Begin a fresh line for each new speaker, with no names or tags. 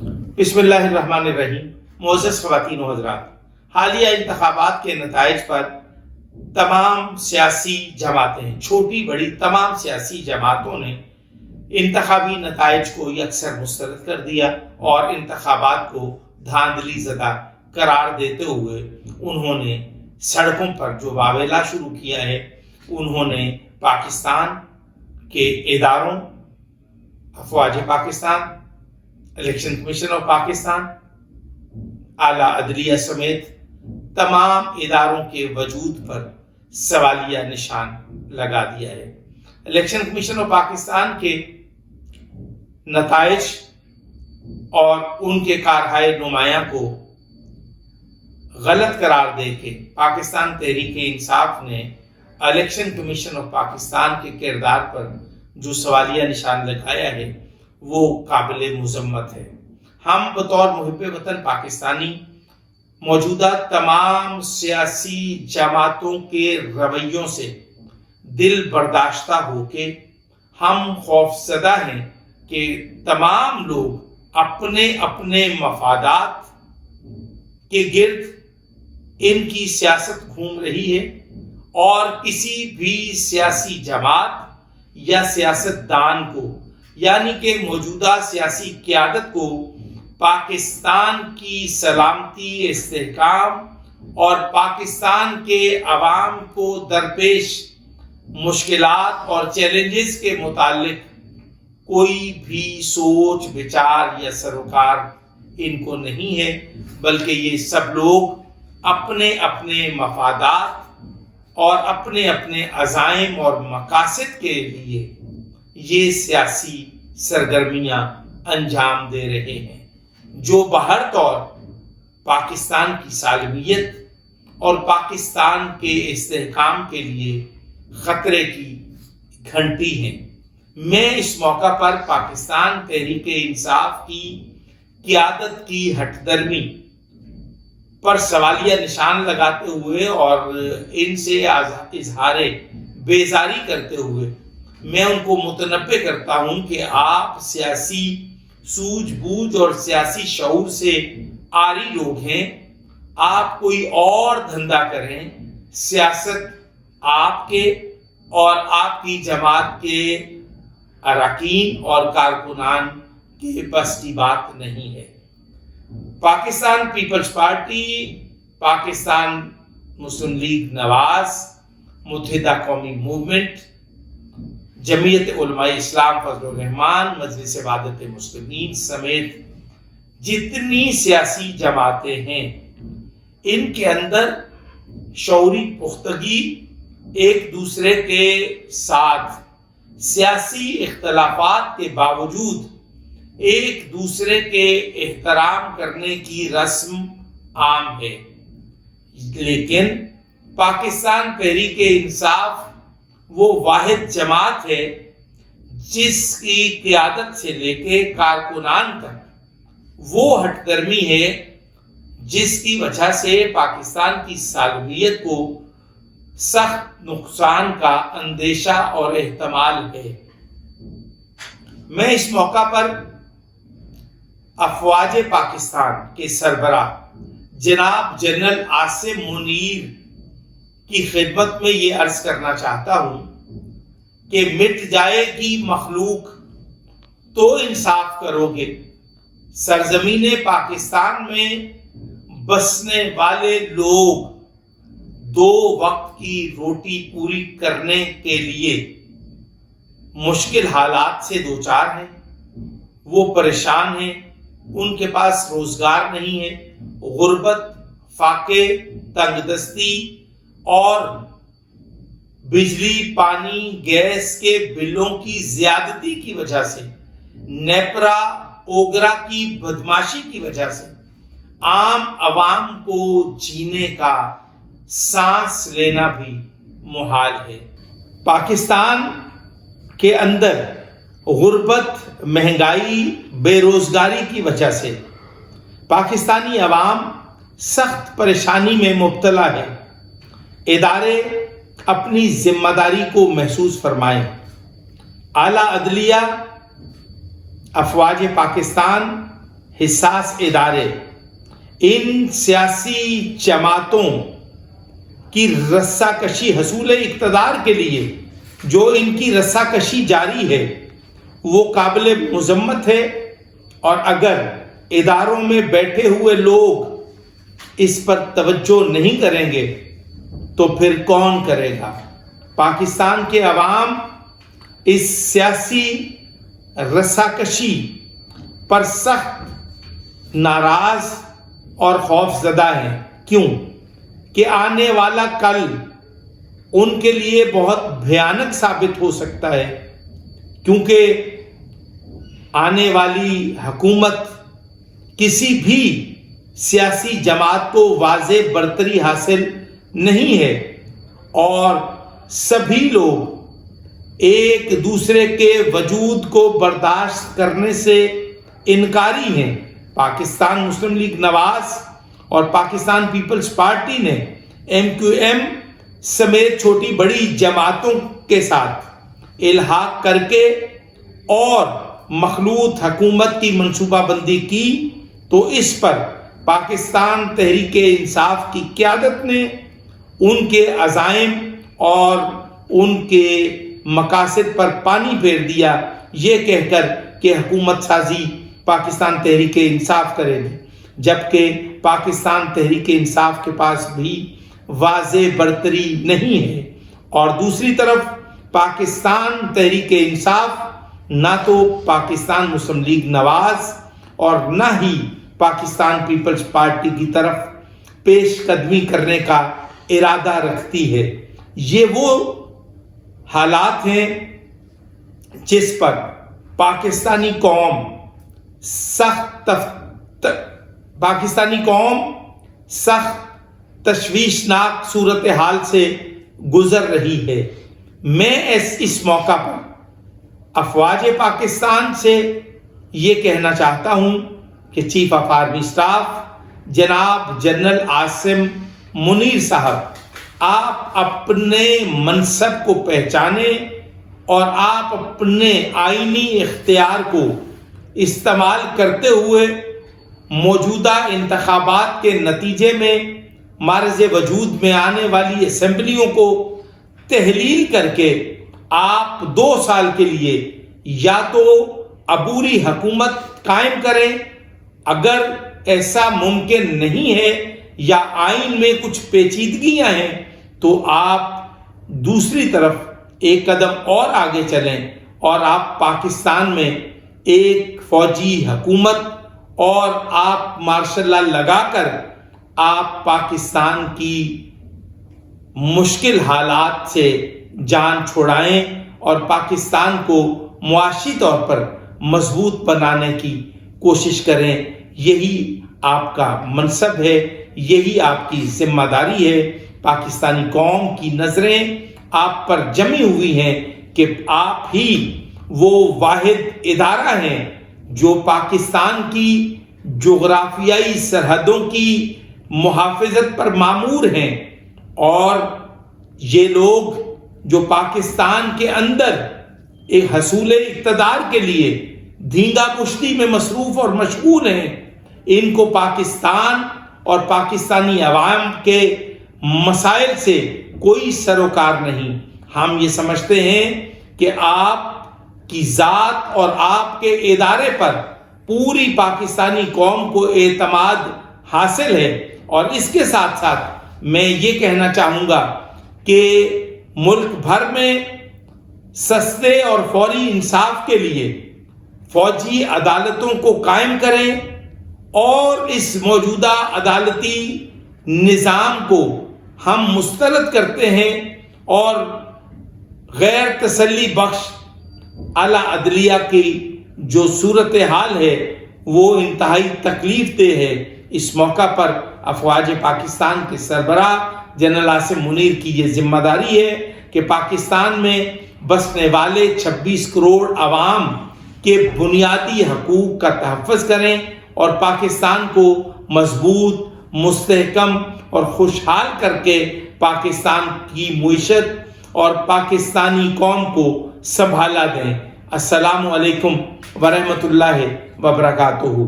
بسم اللہ الرحمن الرحیم۔ معزز خواتین و حضرات، حالیہ انتخابات کے نتائج پر تمام سیاسی جماعتیں، چھوٹی بڑی تمام سیاسی جماعتوں نے انتخابی نتائج کو یکسر مسترد کر دیا اور انتخابات کو دھاندلی زدہ قرار دیتے ہوئے انہوں نے سڑکوں پر جو واویلا شروع کیا ہے، انہوں نے پاکستان کے اداروں، افواج Pakistan, election commission of Pakistan, اعلیٰ عدلیہ سمیت تمام اداروں کے وجود پر سوالیہ نشان لگا دیا ہے۔ الیکشن کمیشن آف پاکستان کے نتائج اور ان کے کارہائے نمایاں کو غلط قرار دے کے پاکستان تحریک انصاف نے الیکشن کمیشن آف پاکستان کے کردار پر جو سوالیہ نشان لگایا ہے وہ قابل مذمت ہے۔ ہم بطور محب وطن پاکستانی موجودہ تمام سیاسی جماعتوں کے رویوں سے دل برداشتہ ہو کے ہم خوفزدہ ہیں کہ تمام لوگ اپنے اپنے مفادات کے گرد ان کی سیاست گھوم رہی ہے اور کسی بھی سیاسی جماعت یا سیاست دان کو، یعنی کہ موجودہ سیاسی قیادت کو پاکستان کی سلامتی، استحکام اور پاکستان کے عوام کو درپیش مشکلات اور چیلنجز کے متعلق کوئی بھی سوچ، بچار یا سروکار ان کو نہیں ہے، بلکہ یہ سب لوگ اپنے اپنے مفادات اور اپنے اپنے عزائم اور مقاصد کے لیے یہ سیاسی سرگرمیاں انجام دے رہے ہیں، جو بہر طور پاکستان کی سالمیت اور پاکستان کے استحکام کے لیے خطرے کی گھنٹی ہیں۔ میں اس موقع پر پاکستان تحریک انصاف کی قیادت کی ہٹ درمی پر سوالیہ نشان لگاتے ہوئے اور ان سے اظہار بیزاری کرتے ہوئے میں ان کو متنبہ کرتا ہوں کہ آپ سیاسی سوجھ بوجھ اور سیاسی شعور سے عاری لوگ ہیں۔ آپ کوئی اور دھندا کریں، سیاست آپ کے اور آپ کی جماعت کے اراکین اور کارکنان کے بس کی بات نہیں ہے۔ پاکستان پیپلز پارٹی، پاکستان مسلم لیگ نواز، متحدہ قومی موومنٹ، جمعیت علماء اسلام فضل الرحمان، مجلس وحدت مسلمین سمیت جتنی سیاسی جماعتیں ہیں، ان کے اندر شعوری پختگی، ایک دوسرے کے ساتھ سیاسی اختلافات کے باوجود ایک دوسرے کے احترام کرنے کی رسم عام ہے، لیکن پاکستان تحریک انصاف وہ واحد جماعت ہے جس کی قیادت سے لے کے کارکنان تک وہ ہٹ درمی ہے جس کی وجہ سے پاکستان کی سالمیت کو سخت نقصان کا اندیشہ اور احتمال ہے۔ میں اس موقع پر افواج پاکستان کے سربراہ جناب جنرل عاصم منیر کی خدمت میں یہ عرض کرنا چاہتا ہوں کہ مٹ جائے گی مخلوق تو انصاف کرو گے۔ سرزمین پاکستان میں بسنے والے لوگ دو وقت کی روٹی پوری کرنے کے لیے مشکل حالات سے دوچار ہیں، وہ پریشان ہیں، ان کے پاس روزگار نہیں ہے، غربت، فاقے، تنگ دستی اور بجلی، پانی، گیس کے بلوں کی زیادتی کی وجہ سے، نیپرا اوگرا کی بدماشی کی وجہ سے عام عوام کو جینے کا، سانس لینا بھی محال ہے۔ پاکستان کے اندر غربت، مہنگائی، بے روزگاری کی وجہ سے پاکستانی عوام سخت پریشانی میں مبتلا ہے۔ ادارے اپنی ذمہ داری کو محسوس فرمائیں۔ اعلیٰ عدلیہ، افواج پاکستان، حساس ادارے ان سیاسی جماعتوں کی رسہ کشی حصول اقتدار کے لیے جو ان کی رسہ کشی جاری ہے وہ قابل مذمت ہے، اور اگر اداروں میں بیٹھے ہوئے لوگ اس پر توجہ نہیں کریں گے تو پھر کون کرے گا؟ پاکستان کے عوام اس سیاسی رساکشی پر سخت ناراض اور خوف زدہ ہیں۔ کیوں کہ آنے والا کل ان کے لیے بہت بھیانک ثابت ہو سکتا ہے، کیونکہ آنے والی حکومت کسی بھی سیاسی جماعت کو واضح برتری حاصل نہیں ہے، اور سبھی لوگ ایک دوسرے کے وجود کو برداشت کرنے سے انکاری ہیں۔ پاکستان مسلم لیگ نواز اور پاکستان پیپلز پارٹی نے MQM سمیت چھوٹی بڑی جماعتوں کے ساتھ الحاق کر کے اور مخلوط حکومت کی منصوبہ بندی کی، تو اس پر پاکستان تحریک انصاف کی قیادت نے ان کے عزائم اور ان کے مقاصد پر پانی پھیر دیا، یہ کہہ کر کہ حکومت سازی پاکستان تحریک انصاف کرے گی، جبکہ پاکستان تحریک انصاف کے پاس بھی واضح برتری نہیں ہے۔ اور دوسری طرف پاکستان تحریک انصاف نہ تو پاکستان مسلم لیگ نواز اور نہ ہی پاکستان پیپلز پارٹی کی طرف پیش قدمی کرنے کا ارادہ رکھتی ہے۔ یہ وہ حالات ہیں جس پر پاکستانی قوم سخت تشویشناک صورتحال سے گزر رہی ہے۔ میں اس موقع پر افواج پاکستان سے یہ کہنا چاہتا ہوں کہ چیف آف آرمی اسٹاف جناب جنرل عاصم منیر صاحب، آپ اپنے منصب کو پہچانیں اور آپ اپنے آئینی اختیار کو استعمال کرتے ہوئے موجودہ انتخابات کے نتیجے میں معرض وجود میں آنے والی اسمبلیوں کو تحلیل کر کے آپ 2 سال کے لیے یا تو عبوری حکومت قائم کریں، اگر ایسا ممکن نہیں ہے یا آئین میں کچھ پیچیدگیاں ہیں تو آپ دوسری طرف ایک قدم اور آگے چلیں اور آپ پاکستان میں ایک فوجی حکومت اور آپ مارشل لا لگا کر آپ پاکستان کی مشکل حالات سے جان چھڑائیں اور پاکستان کو معاشی طور پر مضبوط بنانے کی کوشش کریں۔ یہی آپ کا منصب ہے، یہی آپ کی ذمہ داری ہے۔ پاکستانی قوم کی نظریں آپ پر جمی ہوئی ہیں کہ آپ ہی وہ واحد ادارہ ہیں جو پاکستان کی جغرافیائی سرحدوں کی محافظت پر مامور ہیں، اور یہ لوگ جو پاکستان کے اندر ایک حصول اقتدار کے لیے دھینگا کشتی میں مصروف اور مشغول ہیں، ان کو پاکستان اور پاکستانی عوام کے مسائل سے کوئی سروکار نہیں۔ ہم یہ سمجھتے ہیں کہ آپ کی ذات اور آپ کے ادارے پر پوری پاکستانی قوم کو اعتماد حاصل ہے، اور اس کے ساتھ ساتھ میں یہ کہنا چاہوں گا کہ ملک بھر میں سستے اور فوری انصاف کے لیے فوجی عدالتوں کو قائم کریں اور اس موجودہ عدالتی نظام کو ہم مسترد کرتے ہیں، اور غیر تسلی بخش اعلیٰ عدلیہ کی جو صورتحال ہے وہ انتہائی تکلیف دہ ہے۔ اس موقع پر افواج پاکستان کے سربراہ جنرل عاصم منیر کی یہ ذمہ داری ہے کہ پاکستان میں بسنے والے 26 کروڑ عوام کے بنیادی حقوق کا تحفظ کریں اور پاکستان کو مضبوط، مستحکم اور خوشحال کر کے پاکستان کی معیشت اور پاکستانی قوم کو سنبھالا دیں۔ السلام علیکم ورحمۃ اللہ وبرکاتہ۔